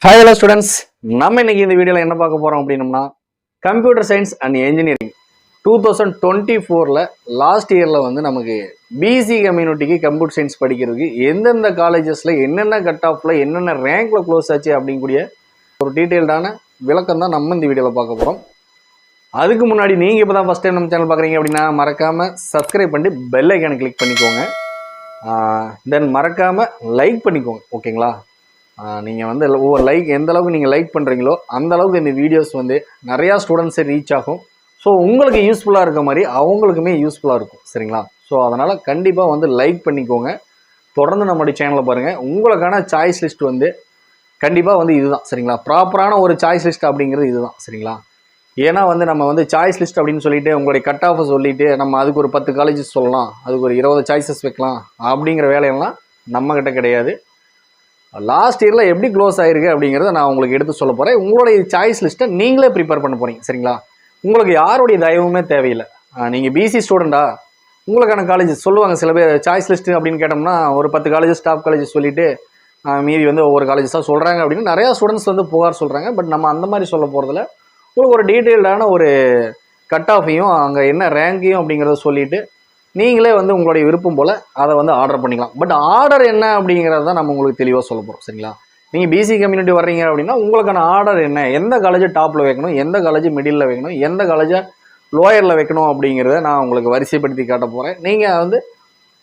Hi hello students, நம்ம இன்னைக்கு இந்த வீடியோல என்ன பார்க்க போறோம் அப்படின்னா கம்ப்யூட்டர் சயின்ஸ் அண்ட் இன்ஜினியரிங் 2024ல லாஸ்ட் இயர்ல வந்து நமக்கு பிசி கம்யூனிட்டிக்கு கம்ப்யூட்டர் சயின்ஸ் படிக்கிறதுக்கு எந்தெந்த காலேஜஸ்ல என்னென்ன கட் ஆஃப்ல என்னென்ன ரேங்க்ல க்ளோஸ் ஆச்சு அப்படிங்கக்கூடிய ஒரு டீடைல்டான விளக்கம் தான் நம்ம இந்த வீடியோல பார்க்க போறோம். அதுக்கு முன்னாடி நீங்க இப்பதான் ஃபர்ஸ்ட் டைம் நம்ம சேனல் பார்க்குறீங்க அப்படின்னா மறக்காம சப்ஸ்கிரைப் பண்ணி பெல் ஐக்கானை கிளிக் பண்ணிக்கோங்க. தென் மறக்காம லைக் பண்ணிக்கோங்க. ஓகேங்களா? நீங்கள் வந்து ஒவ்வொரு லைக் எந்த அளவுக்கு நீங்கள் லைக் பண்ணுறீங்களோ அந்த அளவுக்கு இந்த வீடியோஸ் வந்து நிறையா ஸ்டூடெண்ட்ஸை ரீச் ஆகும். ஸோ உங்களுக்கு யூஸ்ஃபுல்லாக இருக்க மாதிரி அவங்களுக்குமே யூஸ்ஃபுல்லாக இருக்கும். சரிங்களா? ஸோ அதனால் கண்டிப்பாக வந்து லைக் பண்ணிக்கோங்க. தொடர்ந்து நம்மளுடைய சேனலை பாருங்கள். உங்களுக்கான சாய்ஸ் லிஸ்ட் வந்து கண்டிப்பாக வந்து இதுதான். சரிங்களா? ப்ராப்பரான ஒரு சாய்ஸ் லிஸ்ட் அப்படிங்கிறது இதுதான். சரிங்களா? ஏன்னா வந்து நம்ம வந்து சாய்ஸ் லிஸ்ட் அப்படின்னு சொல்லிட்டு உங்களுடைய கட் ஆஃபை சொல்லிவிட்டு நம்ம அதுக்கு ஒரு 10 காலேஜஸ் சொல்லலாம், அதுக்கு ஒரு 20 சாய்ஸஸ் வைக்கலாம் அப்படிங்கிற வேலையெல்லாம் நம்மக்கிட்ட கிடையாது. லாஸ்ட் இயரில் எப்படி க்ளோஸ் ஆகிருக்கு அப்படிங்கிறத நான் உங்களுக்கு எடுத்து சொல்ல போகிறேன். உங்களுடைய சாய்ஸ் லிஸ்ட்டை நீங்களே ப்ரிப்பேர் பண்ண போகிறீங்க. சரிங்களா? உங்களுக்கு யாருடைய தயவுமே தேவையில்லை. நீங்கள் பிசி ஸ்டூடெண்ட்டா, உங்களுக்கான காலேஜஸ் சொல்லுவாங்க. சில பேர் சாய்ஸ் லிஸ்ட்டு அப்படின்னு கேட்டோம்னா ஒரு 10 காலேஜஸ் டாப் காலேஜஸ் சொல்லிவிட்டு மீதி வந்து ஒவ்வொரு காலேஜஸாக சொல்கிறாங்க அப்படின்னு நிறையா ஸ்டூடெண்ட்ஸ் வந்து புகார் சொல்கிறாங்க. பட் நம்ம அந்த மாதிரி சொல்ல போகிறதில்ல. உங்களுக்கு ஒரு டீட்டெயில்டான ஒரு கட் ஆஃபையும் அங்கே என்ன ரேங்கையும் அப்படிங்கிறத சொல்லிவிட்டு நீங்களே வந்து உங்களுடைய விருப்பம் போல் அதை வந்து ஆர்டர் பண்ணிக்கலாம். பட் ஆர்டர் என்ன அப்படிங்கிறத தான் நம்ம உங்களுக்கு தெளிவாக சொல்ல போகிறோம். சரிங்களா? நீங்கள் பிசி கம்யூனிட்டி வர்றீங்க அப்படின்னா உங்களுக்கான ஆர்டர் என்ன, எந்த காலேஜை டாப்பில் வைக்கணும், எந்த காலேஜ் மிடில் வைக்கணும், எந்த காலேஜை லோயரில் வைக்கணும் அப்படிங்கிறத நான் உங்களுக்கு வரிசைப்படுத்தி காட்ட போகிறேன். நீங்கள் வந்து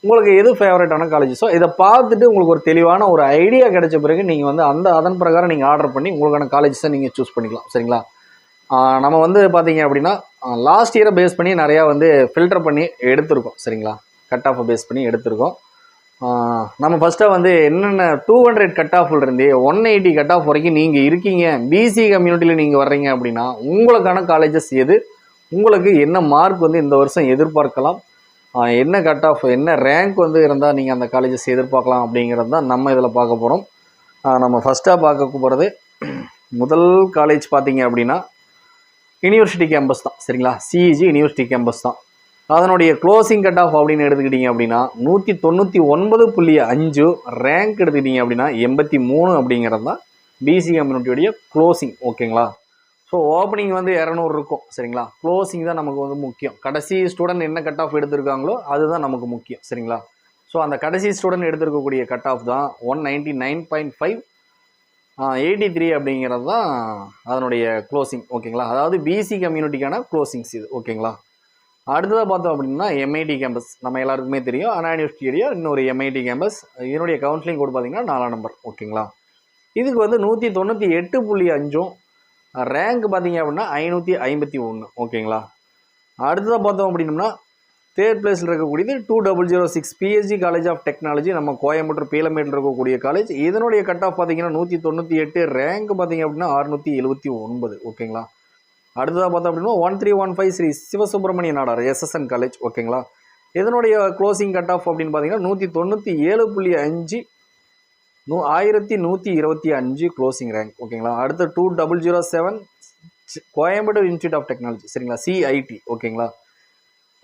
உங்களுக்கு எது ஃபேவரட்டான காலேஜஸோ இதை பார்த்துட்டு உங்களுக்கு ஒரு தெளிவான ஒரு ஐடியா கிடைச்ச பிறகு நீங்கள் வந்து அதன் பிரகாரம் நீங்கள் ஆர்டர் பண்ணி உங்களுக்கான காலேஜஸை நீங்கள் சூஸ் பண்ணிக்கலாம். சரிங்களா? நம்ம வந்து பார்த்தீங்க அப்படின்னா லாஸ்ட் இயரை பேஸ் பண்ணி நிறையா வந்து ஃபில்டர் பண்ணி எடுத்திருக்கோம். சரிங்களா? கட் ஆஃபை பேஸ் பண்ணி எடுத்திருக்கோம். நம்ம ஃபஸ்ட்டாக வந்து என்னென்ன 200 கட் ஆஃபில் இருந்து 180 கட் ஆஃப் வரைக்கும் நீங்கள் இருக்கீங்க, பிசி கம்யூனிட்டியில் நீங்கள் வர்றீங்க அப்படின்னா உங்களுக்கான காலேஜஸ் எது, உங்களுக்கு என்ன மார்க் வந்து இந்த வருஷம் எதிர்பார்க்கலாம், என்ன கட் ஆஃப் என்ன ரேங்க் வந்து இருந்தால் நீங்கள் அந்த காலேஜஸ் எதிர்பார்க்கலாம் அப்படிங்கிறது தான் நம்ம இதில் பார்க்க போகிறோம். நம்ம ஃபஸ்ட்டாக பார்க்க போகிறது முதல் காலேஜ் பார்த்தீங்க அப்படின்னா யூனிவர்சிட்டி கேம்பஸ் தான். சரிங்களா? சிஇஜி யூனிவர்சிட்டி கேம்பஸ் தான். அதனுடைய க்ளோசிங் கட் ஆஃப் அப்படின்னு எடுத்துக்கிட்டிங்க அப்படின்னா 199.5 ரேங்க் எடுத்துக்கிட்டிங்க அப்படின்னா 83 அப்படிங்கிறது தான் பிசி கம்யூனிட்டியோடைய க்ளோசிங். ஓகேங்களா? ஸோ ஓப்பனிங் வந்து 200 இருக்கும். சரிங்களா? க்ளோசிங் தான் நமக்கு வந்து முக்கியம். கடைசி ஸ்டூடெண்ட் என்ன கட் ஆஃப் எடுத்திருக்காங்களோ அதுதான் நமக்கு முக்கியம். சரிங்களா? ஸோ அந்த கடைசி ஸ்டூடெண்ட் எடுத்திருக்கக்கூடிய கட் ஆஃப் தான் 199.5 83 அப்படிங்கிறது தான் அதனுடைய க்ளோசிங். ஓகேங்களா? அதாவது பிசி கம்யூனிட்டிக்கான க்ளோசிங்ஸ் இது. ஓகேங்களா? அடுத்ததாக பார்த்தோம் அப்படின்னா எம்ஐடி கேம்பஸ் நம்ம எல்லாருக்குமே தெரியும். அண்ணா யூனிவர்சிட்டியுடைய இன்னொரு எம்ஐடி கேம்பஸ். இதனுடைய கவுன்சிலிங் கோட் பார்த்தீங்கன்னா 4ஆம் நம்பர். ஓகேங்களா? இதுக்கு வந்து 198.5 ரேங்க் பார்த்தீங்க அப்படின்னா 551. ஓகேங்களா? அடுத்ததாக பார்த்தோம் அப்படின்னம்னா தேர்ட் பிளேஸில் இருக்கக்கூடியது 2006 பிஎஸ்ஜி காலேஜ் ஆஃப் டெக்னாலஜி, நம்ம கோயம்புத்தூர் பீலமேட்டில் இருக்கக்கூடிய காலேஜ். இதனுடைய கட் ஆஃப் பார்த்தீங்கன்னா 198, ரேங்க் பார்த்தீங்க அப்படின்னா 679. ஓகேங்களா? அடுத்ததாக பார்த்தோம் அப்படின்னா 1315 ஸ்ரீ சிவசுப்ரமணிய நாடார் எஸ்எஸ்என் காலேஜ். ஓகேங்களா? இதனுடைய க்ளோசிங் கட் ஆஃப் அப்படின்னு பார்த்தீங்கன்னா 197.5 1125 க்ளோசிங் ரேங்க். ஓகேங்களா? அடுத்து 2007 கோயம்புத்தூர் இன்ஸ்டியூட் ஆஃப் டெக்னாலஜி. சரிங்களா? சிஐடி. ஓகேங்களா?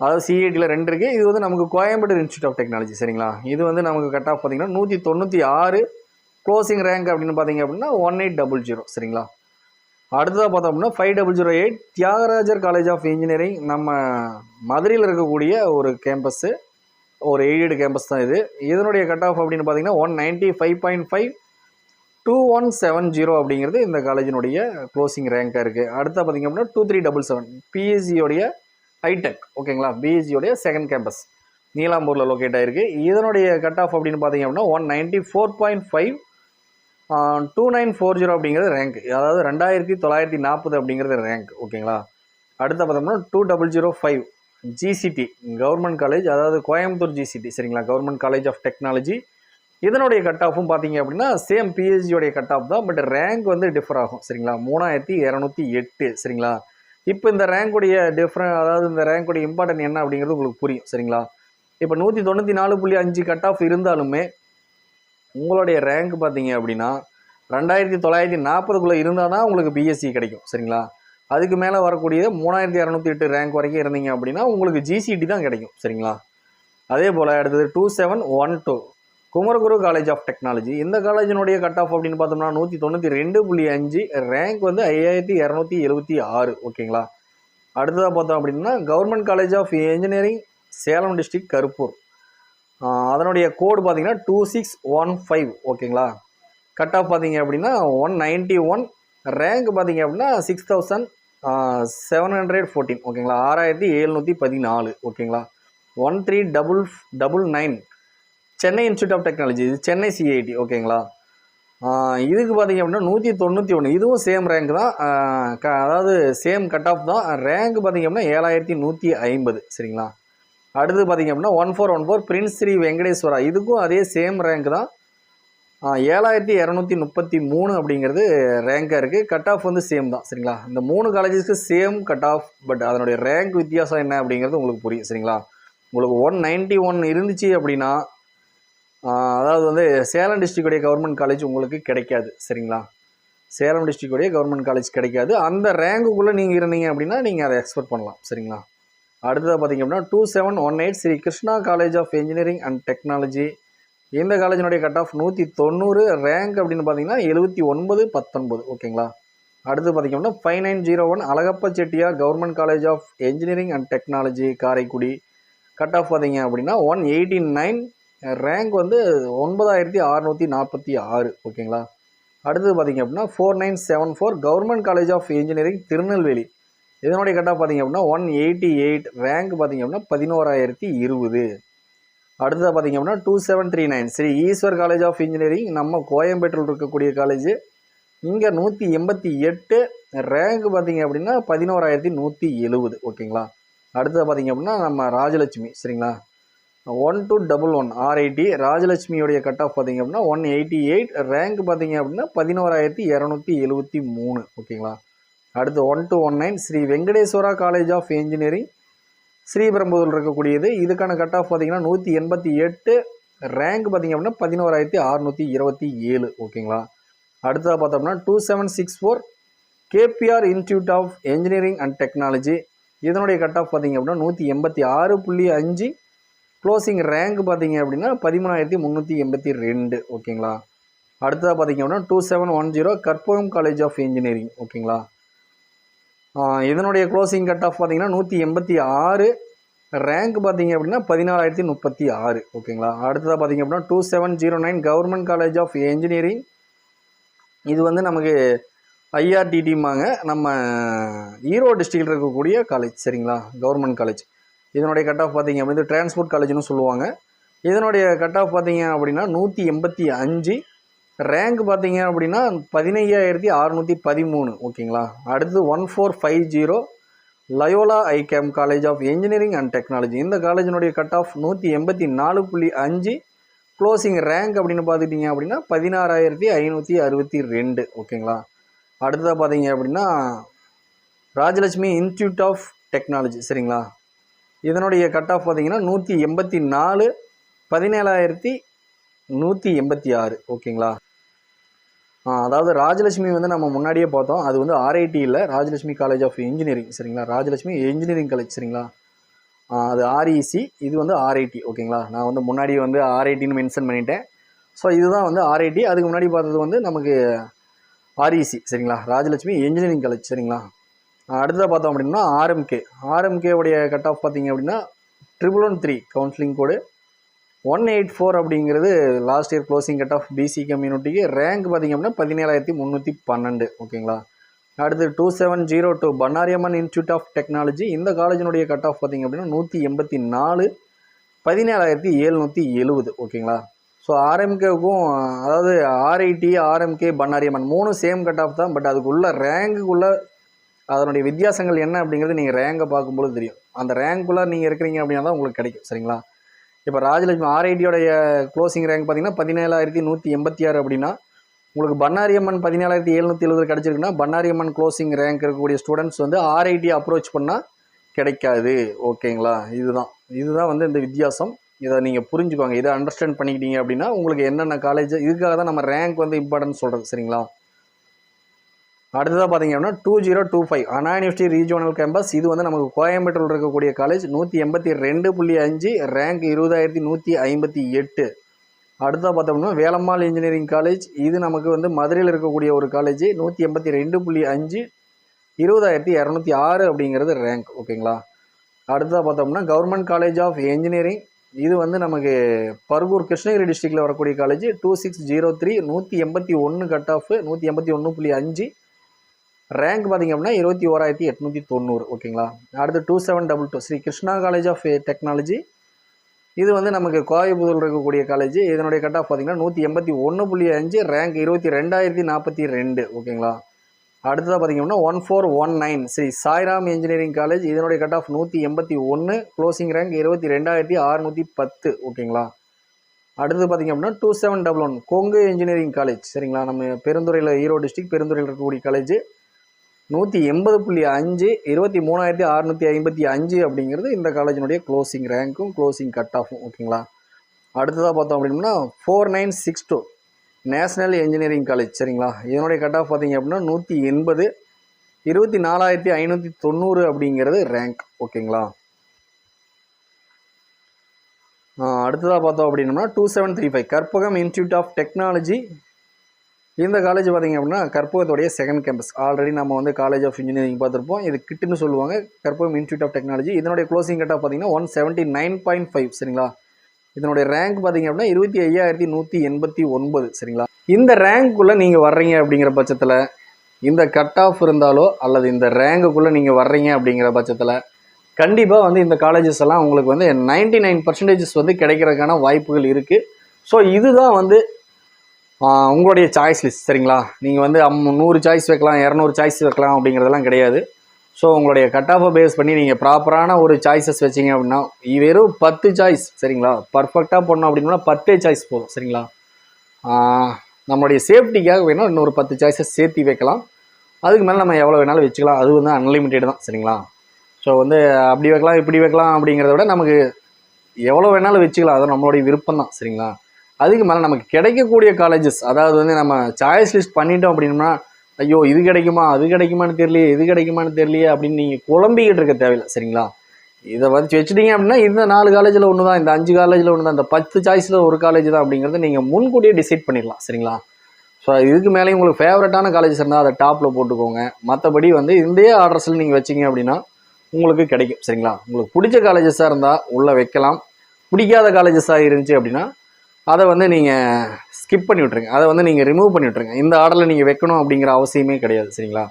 அதாவது சிஐடியில் 2 இருக்குது. இது வந்து நமக்கு கோயம்புத்தூர் இன்ஸ்டியூட் ஆஃப் டெக்னாலஜி. சரிங்களா? இது வந்து நமக்கு கட் ஆஃப் பார்த்தீங்கன்னா 196 க்ளோசிங் ரேங்க் அப்படின்னு பார்த்தீங்க அப்படின்னா 1800. சரிங்களா? அடுத்ததாக பார்த்தோம் அப்படின்னா 5008 தியாகராஜர் காலேஜ் ஆஃப் இன்ஜினியரிங், நம்ம மதுரையில் இருக்கக்கூடிய ஒரு கேம்பஸ்ஸு, ஒரு எய்டட் கேம்பஸ் தான் இது. இதனுடைய கட் ஆஃப் அப்படின்னு பார்த்தீங்கன்னா 195.5 2170 அப்படிங்கிறது இந்த காலேஜினுடைய க்ளோசிங் ரேங்காக இருக்குது. அடுத்தா பார்த்தீங்க அப்படின்னா 2377 பிஎஸ்சியோடைய ஹைடெக். ஓகேங்களா? பிஎஸ்சியோடைய செகண்ட் கேம்பஸ் நீலாம்பூரில் லொக்கேட் ஆகிருக்கு. இதனுடைய கட் ஆஃப் அப்படின்னு பார்த்தீங்க அப்படின்னா 194.5 2940 அப்படிங்கிறது ரேங்க், அதாவது 2940 அப்படிங்கிறது ரேங்க். ஓகேங்களா? அடுத்த பார்த்தோம்னா 2005 ஜிசிடி கவர்மெண்ட் காலேஜ், அதாவது கோயம்புத்தூர் ஜிசிடி. சரிங்களா? Government college of technology. இதனுடைய கட் ஆஃபும் பார்த்தீங்க அப்படின்னா சேம் பிஎஸ்சியோடைய கட் ஆஃப் தான், பட் ரேங்க் வந்து டிஃபர் ஆகும். சரிங்களா? 3208. சரிங்களா? இப்போ இந்த ரேங்குடைய அதாவது இந்த ரேங்குடைய இம்பார்ட்டன்ட் என்ன அப்படிங்கிறது உங்களுக்கு புரியும். சரிங்களா? இப்போ 194.5 கட் ஆஃப் இருந்தாலுமே உங்களுடைய ரேங்க் பார்த்தீங்க அப்படின்னா 2940 இருந்தால் தான் உங்களுக்கு பிஎஸ்சி கிடைக்கும். சரிங்களா? அதுக்கு மேலே வரக்கூடிய 3208 ரேங்க் வரைக்கும் இருந்தீங்க அப்படின்னா உங்களுக்கு ஜிசிடி தான் கிடைக்கும். சரிங்களா? அதே போல் அடுத்தது 2712 குமரகுரு காலேஜ் ஆஃப் டெக்னாலஜி இந்த காலேஜினுடைய கட் ஆஃப் அப்படின்னு பார்த்தோம்னா 192.5, ரேங்க் வந்து 5276. ஓகேங்களா. அடுத்ததாக பார்த்தோம் அப்படின்னா government college of engineering Salem district Karuppur, அதனுடைய கோடு பார்த்தீங்கன்னா 2615. ஓகேங்களா. கட் ஆஃப் பார்த்தீங்க அப்படின்னா 191, ரேங்க் பார்த்தீங்க அப்படின்னா 6714. ஓகேங்களா. 6714. ஓகேங்களா. 13999 சென்னை இன்ஸ்டியூட் ஆஃப் டெக்னாலஜி, இது சென்னை சிஐடி. ஓகேங்களா. இதுக்கு பார்த்தீங்க அப்படின்னா 191, இதுவும் சேம் ரேங்க் தான், அதாவது சேம் கட் ஆஃப் தான். ரேங்க் பார்த்தீங்க அப்படின்னா 7150. சரிங்களா. அடுத்து பார்த்தீங்க அப்படின்னா 1414 பிரின்ஸ் ஸ்ரீ வெங்கடேஸ்வரா, இதுக்கும் அதே சேம் ரேங்க் தான், 7233 அப்படிங்கிறது ரேங்காக இருக்குது. கட் ஆஃப் வந்து சேம் தான். சரிங்களா. இந்த 3 காலேஜஸ்க்கு சேம் கட் ஆஃப், பட் அதனுடைய ரேங்க் வித்தியாசம் என்ன அப்படிங்கிறது உங்களுக்கு புரியும். சரிங்களா. உங்களுக்கு 191 இருந்துச்சு அப்படின்னா அதாவது வந்து சேலம் டிஸ்ட்ரிக்டுடைய கவர்மெண்ட் காலேஜ் உங்களுக்கு கிடைக்காது. சரிங்களா. சேலம் டிஸ்ட்ரிக்டுடைய கவர்மெண்ட் காலேஜ் கிடைக்காது. அந்த ரேங்குக்குள்ளே நீங்கள் இருந்தீங்க அப்படின்னா நீங்கள் அதை எக்ஸ்பெக்ட் பண்ணலாம். சரிங்களா. அடுத்ததாக பார்த்தீங்க அப்படின்னா 2718 Sri Krishna college of engineering and technology, இந்த காலேஜினுடைய கட் ஆஃப் 190, ரேங்க் அப்படின்னு பார்த்தீங்கன்னா 7919. ஓகேங்களா. அடுத்து பார்த்தீங்க அப்படின்னா 5901 Alagappa Chettiar government college of engineering and technology Karaikudi, cut off பார்த்தீங்க அப்படின்னா 189, ரேங்க் வந்து 9646. ஓகேங்களா. அடுத்தது பார்த்தீங்க அப்படின்னா 4974 government college of engineering Tirunelveli, இதனுடைய கட் ஆஃப் பார்த்தீங்க அப்படின்னா 188, ரேங்க் பார்த்தீங்க அப்படின்னா 11020. அடுத்ததாக பார்த்தீங்க அப்படின்னா 2739 Sri Eswar college of engineering, நம்ம கோயம்பேட்டில் இருக்கக்கூடிய காலேஜ், இங்கே 188, ரேங்க் பார்த்தீங்க அப்படின்னா 11170. ஓகேங்களா. அடுத்ததாக பார்த்தீங்க அப்படின்னா நம்ம ராஜலட்சுமி. சரிங்களா. 1211 RIT ராஜலட்சுமியோடைய கட் ஆஃப் பார்த்தீங்க அப்படின்னா 188, ரேங்க் பார்த்தீங்க அப்படின்னா 11273. ஓகேங்களா. அடுத்து 1219 Sri Venkateswara college of engineering Sriperumbudur இருக்கக்கூடியது, இதுக்கான கட் ஆஃப் பார்த்தீங்கன்னா 188, ரேங்க் பார்த்தீங்க அப்படின்னா 11627. ஓகேங்களா. அடுத்ததாக பார்த்தோம்னா 2764 KPR institute of engineering and technology, இதனுடைய கட் ஆஃப் பார்த்தீங்க அப்படின்னா 186.5, க்ளோசிங் ரேங்க் பார்த்தீங்க அப்படின்னா 13382. ஓகேங்களா. அடுத்ததாக பார்த்தீங்க அப்படின்னா 2710 கற்பகம் காலேஜ் ஆஃப் இன்ஜினியரிங். ஓகேங்களா. இதனுடைய க்ளோசிங் கட் ஆஃப் பார்த்தீங்கன்னா 186, ரேங்க் பார்த்தீங்க அப்படின்னா 14036. ஓகேங்களா. அடுத்ததாக பார்த்தீங்க அப்படின்னா 2709 கவர்மெண்ட் காலேஜ் ஆஃப் இன்ஜினியரிங், இது வந்து நமக்கு IRTTமாங்க, நம்ம ஈரோடு டிஸ்ட்ரிக்டில் இருக்கக்கூடிய காலேஜ். சரிங்களா. கவர்மெண்ட் காலேஜ், இதனுடைய கட் ஆஃப் பார்த்தீங்க அப்படின்னா டிரான்ஸ்போர்ட் காலேஜ்னு சொல்லுவாங்க. இதனுடைய கட் ஆஃப் பார்த்தீங்க அப்படின்னா 185, ரேங்க் பார்த்தீங்க அப்படின்னா 15613. ஓகேங்களா. அடுத்து 1450 Loyola ICAM college of engineering and technology, இந்த காலேஜினுடைய கட் ஆஃப் 184.5, க்ளோசிங் ரேங்க் அப்படின்னு பார்த்துட்டிங்க அப்படின்னா 16562. ஓகேங்களா. அடுத்ததாக பார்த்தீங்க அப்படின்னா ராஜலட்சுமி இன்ஸ்டியூட் ஆஃப் டெக்னாலஜி. சரிங்களா. இதனுடைய கட் ஆஃப் பார்த்தீங்கன்னா 184, 17186. ஓகேங்களா. அதாவது ராஜலட்சுமி வந்து நம்ம முன்னாடியே பார்த்தோம், அது வந்து RIT இல்லை, ராஜலட்சுமி காலேஜ் ஆஃப் இன்ஜினியரிங். சரிங்களா. Rajalakshmi engineering college. சரிங்களா. அது REC, இது வந்து RIT. ஓகேங்களா. நான் வந்து முன்னாடி வந்து RITன்னு மென்ஷன் பண்ணிட்டேன். ஸோ இதுதான் வந்து RIT. அதுக்கு முன்னாடி பார்த்தது வந்து நமக்கு REC. சரிங்களா. Rajalakshmi engineering college. சரிங்களா. அடுத்ததாக பார்த்தோம் அப்படின்னா RMK உடைய கட் ஆஃப் பார்த்தீங்க அப்படின்னா 113 கவுன்சிலிங் கோடு 184 அப்படிங்கிறது last year closing cut off BC கம்யூனிட்டிக்கு. ரேங்க் பார்த்தீங்க அப்படின்னா 17312. ஓகேங்களா. அடுத்து 2702 பண்ணாரியம்மன் இன்ஸ்டியூட் ஆஃப் டெக்னாலஜி, இந்த காலேஜினுடைய கட் ஆஃப் பார்த்தீங்க அப்படின்னா 184, 17770. ஓகேங்களா. ஸோ RMKவுக்கும், அதாவது RIT, RMK, Bannariamman 3 same cut off தான், பட் அதுக்குள்ள ரேங்குக்குள்ள அதனுடைய வித்தியாசங்கள் என்ன அப்படிங்கிறது நீங்கள் ரேங்கை பார்க்கும்போது தெரியும். அந்த ரேங்க்குள்ளே நீங்கள் இருக்கிறீங்க அப்படின்னா தான் உங்களுக்கு கிடைக்கும். சரிங்களா. இப்போ ராஜலட்சுமி RITயோடைய க்ளோசிங் ரேங்க் பார்த்தீங்கன்னா 17186 அப்படின்னா, உங்களுக்கு பண்ணாரியம்மன் 17770 கிடச்சிருக்குன்னா, பண்ணாரியம்மன் க்ளோசிங் ரேங்க் இருக்கக்கூடிய ஸ்டூடெண்ட்ஸ் வந்து RIT அப்ரோச் பண்ணால் கிடைக்காது. ஓகேங்களா. இதுதான் வந்து இந்த வித்தியாசம். இதை நீங்கள் புரிஞ்சுக்கோங்க. இதை அண்டர்ஸ்டாண்ட் பண்ணிக்கிட்டீங்க அப்படின்னா உங்களுக்கு என்னென்ன காலேஜ், இதுக்காக தான் நம்ம ரேங்க் வந்து இம்பார்ட்டன்ஸ் சொல்கிறது. சரிங்களா. அடுத்ததாக பார்த்தீங்க அப்படின்னா 2025 அண்ணா யூனிவர்சிட்டி ரீஜியோனல் கேம்பஸ், இது வந்து நமக்கு கோயம்பேட்டில் இருக்கக்கூடிய காலேஜ், 182.5, ரேங்க் 20158. அடுத்தா பார்த்தோம்னா வேலம்மாள் இன்ஜினியரிங் காலேஜ். இது நமக்கு வந்து மதுரையில் இருக்கக்கூடிய ஒரு காலேஜ். 182.5 20,206 அப்படிங்கிறது ரேங்க். ஓகேங்களா. அடுத்ததாக பார்த்தோம்னா கவர்மெண்ட் காலேஜ் ஆஃப் என்ஜினியரிங். இது வந்து நமக்கு பர்கூர் கிருஷ்ணகிரி டிஸ்ட்ரிக்டில் வரக்கூடிய காலேஜ். 2603 181 கட் ஆஃப் 181.5 ரேங்க் பார்த்திங்க அப்படின்னா 21,890. ஓகேங்களா. அடுத்து 2722 Sri Krishna college of technology. இது வந்து நமக்கு கோயம்புத்தூரில் இருக்கக்கூடிய காலேஜ். இதனுடைய கட் ஆஃப் பார்த்திங்கன்னா 181.5 ரேங்க் 22,042. ஓகேங்களா. அடுத்ததாக பார்த்திங்க அப்படின்னா 1419 ஸ்ரீ சாய்ராம் இன்ஜினியரிங் காலேஜ். இதனுடைய கட் ஆஃப் 181, க்ளோசிங் ரேங்க் 22,610. ஓகேங்களா. அடுத்து பார்த்திங்க அப்படின்னா 2711 கொங்கு இன்ஜினியரிங் காலேஜ். சரிங்களா. நம்ம பெருந்துறையில், ஈரோடு டிஸ்ட்ரிக்ட் பெருந்துறையில் இருக்கக்கூடிய காலேஜ். 180.5 23,655 அப்படிங்கிறது இந்த காலேஜினுடைய க்ளோசிங் ரேங்க்கும் க்ளோசிங் கட் ஆஃபும். ஓகேங்களா. அடுத்ததாக பார்த்தோம் அப்படின்னா 4962 நேஷ்னல் இன்ஜினியரிங் காலேஜ். சரிங்களா. இதனுடைய கட் ஆஃப் பார்த்திங்க அப்படின்னா 180 24,590 அப்படிங்கிறது ரேங்க். ஓகேங்களா. அடுத்ததாக பார்த்தோம் அப்படின்னா 2735 கற்பகம் இன்ஸ்டியூட் ஆஃப் டெக்னாலஜி. இந்த காலேஜ் பார்த்திங்க அப்படின்னா கற்பகத்துடைய செகண்ட் கேம்பஸ். ஆல்ரெடி நம்ம வந்து காலேஜ் ஆஃப் இன்ஜினியரிங் பார்த்துருப்போம். இது கிட்டுன்னு சொல்லுவாங்க, கற்பகம் இன்ஸ்டியூட் ஆஃப் டெக்னாலஜி. இதனுடைய க்ளோசிங் கட் ஆஃப் பார்த்திங்கன்னா 179.5. சரிங்களா. இதனுடைய ரேங்க் பார்த்திங்க அப்படின்னா 25,189. சரிங்களா. இந்த ரேங்க்குள்ளே நீங்கள் வர்றீங்க அப்படிங்கிற பட்சத்தில், இந்த கட் ஆஃப் இருந்தாலோ அல்லது இந்த ரேங்குக்குள்ளே நீங்கள் வர்றீங்க அப்படிங்கிற பட்சத்தில் கண்டிப்பாக வந்து இந்த காலேஜஸ் எல்லாம் உங்களுக்கு வந்து 99% வந்து கிடைக்கிறதுக்கான வாய்ப்புகள் இருக்குது. ஸோ இதுதான் வந்து உங்களுடைய சாய்ஸ் லிஸ்ட். சரிங்களா. நீங்கள் வந்து 100 சாய்ஸ் வைக்கலாம், 200 சாய்ஸ் வைக்கலாம் அப்படிங்கிறதெல்லாம் கிடையாது. ஸோ உங்களுடைய கட் ஆஃபை பேஸ் பண்ணி நீங்கள் ப்ராப்பரான ஒரு சாய்ஸஸ் வச்சிங்க அப்படின்னா வெறும் 10 சாய்ஸ். சரிங்களா. பர்ஃபெக்டாக பண்ணோம் அப்படின்னா 10 சாய்ஸ் போதும். சரிங்களா. நம்மளுடைய சேஃப்டிக்காக வேணும் இன்னொரு 10 சாய்ஸஸ் சேர்த்து வைக்கலாம். அதுக்கு மேலே நம்ம எவ்வளோ வேணாலும் வச்சுக்கலாம். அது வந்து அன்லிமிட்டெட் தான். சரிங்களா. ஸோ வந்து அப்படி வைக்கலாம் இப்படி வைக்கலாம் அப்படிங்கிறத விட நமக்கு எவ்வளோ வேணாலும் வச்சுக்கலாம். அது நம்மளுடைய விருப்பம் தான். சரிங்களா. அதுக்கு மேலே நமக்கு கிடைக்கக்கூடிய காலேஜஸ், அதாவது வந்து நம்ம சாய்ஸ் லிஸ்ட் பண்ணிட்டோம் அப்படின்னா ஐயோ இது கிடைக்குமா அது கிடைக்குமான்னு தெரியலையே இது கிடைக்குமான்னு தெரியலையே அப்படின்னு நீங்கள் குழம்பிக்கிட்டு இருக்க தேவையில்லை. சரிங்களா. இதை வச்சுட்டீங்க அப்படின்னா இந்த 4 காலேஜில் ஒன்று தான், இந்த 5 காலேஜில் ஒன்று தான், இந்த 10 சாய்ஸில் ஒரு காலேஜ் தான் அப்படிங்கிறத நீங்கள் முன்கூட்டியே டிசைட் பண்ணிடலாம். சரிங்களா. ஸோ இதுக்கு மேலே உங்களுக்கு ஃபேவரட்டான காலேஜஸ் இருந்தால் அதை டாப்பில் போட்டுக்கோங்க. மற்றபடி வந்து இந்த ஆர்டர்ஸில் நீங்கள் வச்சிங்க அப்படின்னா உங்களுக்கு கிடைக்கும். சரிங்களா. உங்களுக்கு பிடிச்ச காலேஜஸாக இருந்தால் உள்ளே வைக்கலாம். பிடிக்காத காலேஜஸாக இருந்துச்சு அப்படின்னா அதை வந்து நீங்கள் ஸ்கிப் பண்ணி விட்ருங்க. அதை வந்து நீங்கள் ரிமூவ் பண்ணி விட்ருங்க. இந்த ஆர்டரில் நீங்கள் வைக்கணும் அப்படிங்கிற அவசியமே கிடையாது. சரிங்களா.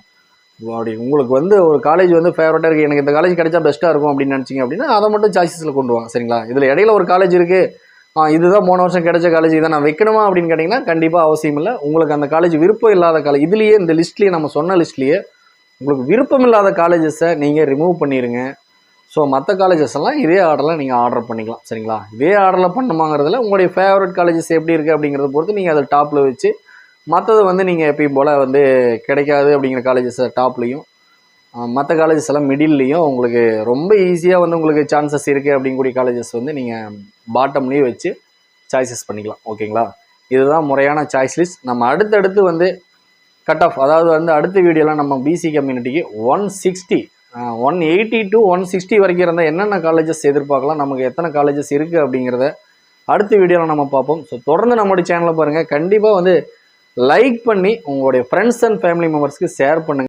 அப்படி உங்களுக்கு வந்து ஒரு காலேஜ் வந்து ஃபேவரட்டாக இருக்குது, எனக்கு இந்த காலேஜ் கிடைச்சா பெஸ்ட்டாக இருக்கும் அப்படின்னு நினச்சிங்க அப்படின்னா அதை மட்டும் சாய்ஸஸில் கொண்டு வாங்க. சரிங்களா. இதில் இடையில ஒரு காலேஜ் இருக்குது, இதுதான் 3 வருஷம் கிடைச்ச காலேஜ், இதை நான் வைக்கணுமா அப்படின்னு கேட்டிங்கன்னா கண்டிப்பாக அவசியம் இல்லை. உங்களுக்கு அந்த காலேஜ் விருப்பம் இல்லாத காலேஜ், இதுலேயே இந்த லிஸ்ட்லேயே நம்ம சொன்ன லிஸ்ட்லேயே உங்களுக்கு விருப்பம் இல்லாத காலேஜஸை நீங்கள் ரிமூவ் பண்ணிடுங்க. ஸோ மற்ற காலேஜஸ் எல்லாம் இதே ஆர்டரில் நீங்கள் ஆர்டர் பண்ணிக்கலாம். சரிங்களா. இதே ஆர்டரில் பண்ணுமாங்கிறதுல உங்களுடைய ஃபேவரட் காலேஜஸ் எப்படி இருக்குது அப்படிங்கிறத பொறுத்து நீங்கள் அதை டாப்பில் வச்சு, மற்றது வந்து நீங்கள் எப்பயும் போல் வந்து கிடைக்காது அப்படிங்கிற காலேஜஸை டாப்லேயும், மற்ற காலேஜஸ் எல்லாம் மிடில்லையும் உங்களுக்கு ரொம்ப ஈஸியாக வந்து உங்களுக்கு சான்சஸ் இருக்குது அப்படிங்கக்கூடிய காலேஜஸ் வந்து நீங்கள் பாட்டம்லேயும் வச்சு சாய்ஸஸ் பண்ணிக்கலாம். ஓகேங்களா. இதுதான் முறையான சாய்ஸ் லிஸ்ட். நம்ம அடுத்தடுத்து வந்து கட் ஆஃப், அதாவது வந்து அடுத்த வீடியோலாம் நம்ம பிசி கம்யூனிட்டிக்கு 180 to 160 வரைக்கும் இருந்தால் என்னென்ன காலேஜஸ் எதிர்பார்க்கலாம், நமக்கு எத்தனை காலேஜஸ் இருக்குது அப்படிங்கிறத அடுத்த வீடியோவில் நம்ம பார்ப்போம். ஸோ தொடர்ந்து நம்மளுடைய சேனலை பாருங்கள். கண்டிப்பாக வந்து லைக் பண்ணி உங்களுடைய ஃப்ரெண்ட்ஸ் அண்ட் ஃபேமிலி மெம்பர்ஸ்க்கு ஷேர் பண்ணுங்கள்.